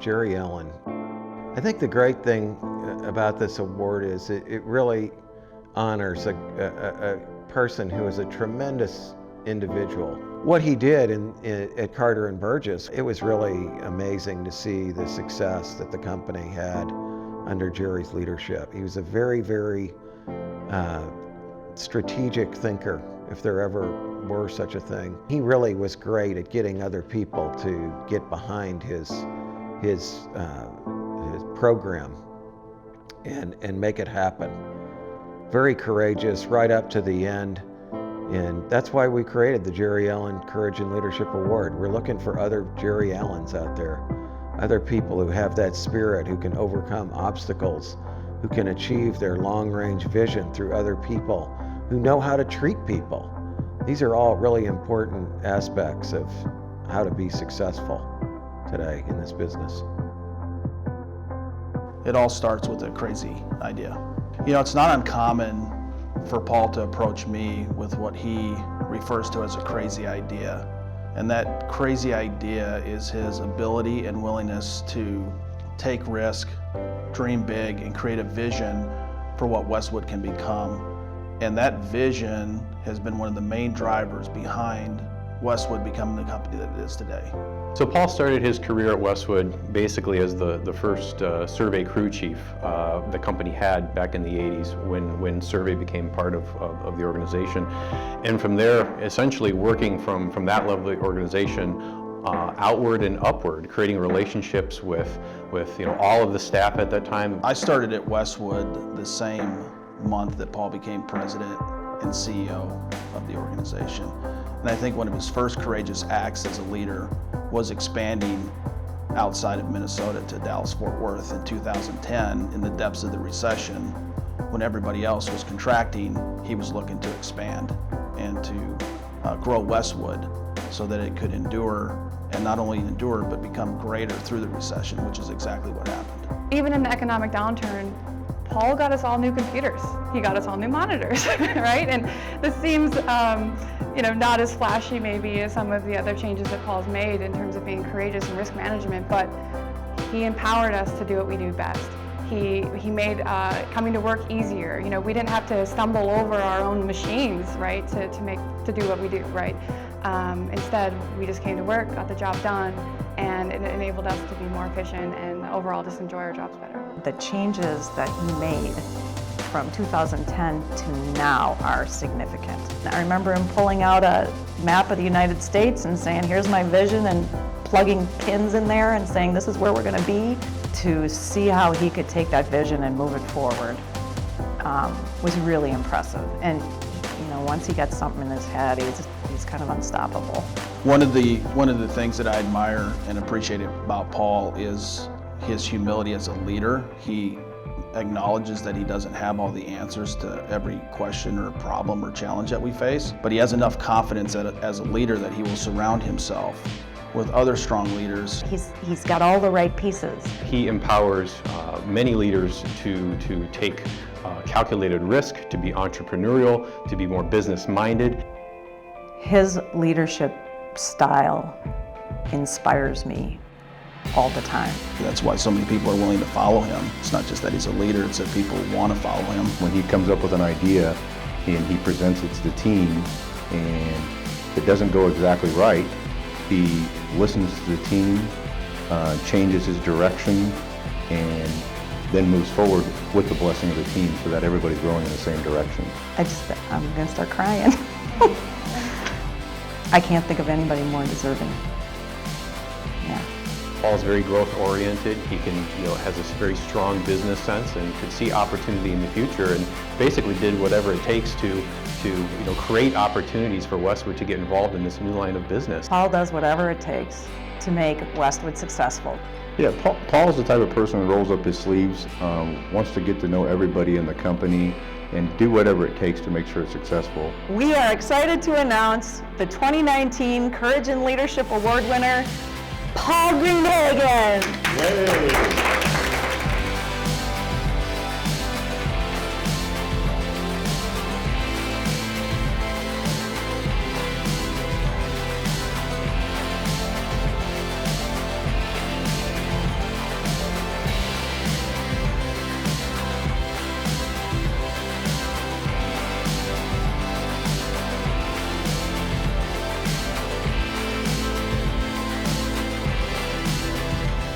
Jerry Ellen. I think the great thing about this award is it really honors a person who is a tremendous individual. What he did at Carter and Burgess, it was really amazing to see the success that the company had under Jerry's leadership. He was a very, very strategic thinker, if there ever were such a thing. He really was great at getting other people to get behind his program and make it happen. Very courageous right up to the end. And that's why we created the Jerry Ellen Courage and Leadership Award. We're looking for other Jerry Allens out there, other people who have that spirit, who can overcome obstacles, who can achieve their long-range vision through other people, who know how to treat people. These are all really important aspects of how to be successful today in this business. It all starts with a crazy idea. You know, it's not uncommon for Paul to approach me with what he refers to as a crazy idea. And that crazy idea is his ability and willingness to take risk, dream big, and create a vision for what Westwood can become. And that vision has been one of the main drivers behind Westwood becoming the company that it is today. So Paul started his career at Westwood basically as the first survey crew chief the company had back in the 80s when survey became part of the organization. And from there, essentially working from that level of the organization outward and upward, creating relationships with all of the staff at that time. I started at Westwood the same month that Paul became president and CEO of the organization. And I think one of his first courageous acts as a leader was expanding outside of Minnesota to Dallas-Fort Worth in 2010 in the depths of the recession. When everybody else was contracting, he was looking to expand and to grow Westwood so that it could endure, and not only endure, but become greater through the recession, which is exactly what happened. Even in the economic downturn, Paul got us all new computers. He got us all new monitors, right? And this seems, not as flashy maybe as some of the other changes that Paul's made in terms of being courageous and risk management, but he empowered us to do what we do best. He made coming to work easier. We didn't have to stumble over our own machines, right, to do what we do, right? Instead, we just came to work, got the job done, and it enabled us to be more efficient and overall just enjoy our jobs better. The changes that he made from 2010 to now are significant. I remember him pulling out a map of the United States and saying, here's my vision, and plugging pins in there and saying, this is where we're going to be. To see how he could take that vision and move it forward was really impressive. And once he gets something in his head, he's kind of unstoppable. One of the things that I admire and appreciate about Paul is his humility as a leader. He acknowledges that he doesn't have all the answers to every question or problem or challenge that we face, but he has enough confidence as a leader that he will surround himself with other strong leaders. He's got all the right pieces. He empowers many leaders to take calculated risk, to be entrepreneurial, to be more business-minded. His leadership style inspires me all the time. That's why so many people are willing to follow him. It's not just that he's a leader, it's that people want to follow him. When he comes up with an idea and he presents it to the team and it doesn't go exactly right, he listens to the team, changes his direction, and then moves forward with the blessing of the team so that everybody's going in the same direction. I'm going to start crying. I can't think of anybody more deserving. Yeah. Paul's very growth-oriented. He has this very strong business sense and could see opportunity in the future, and basically did whatever it takes to create opportunities for Westwood to get involved in this new line of business. Paul does whatever it takes to make Westwood successful. Yeah, Paul's the type of person who rolls up his sleeves, wants to get to know everybody in the company, and do whatever it takes to make sure it's successful. We are excited to announce the 2019 Courage and Leadership Award winner, Paul Greenhagen.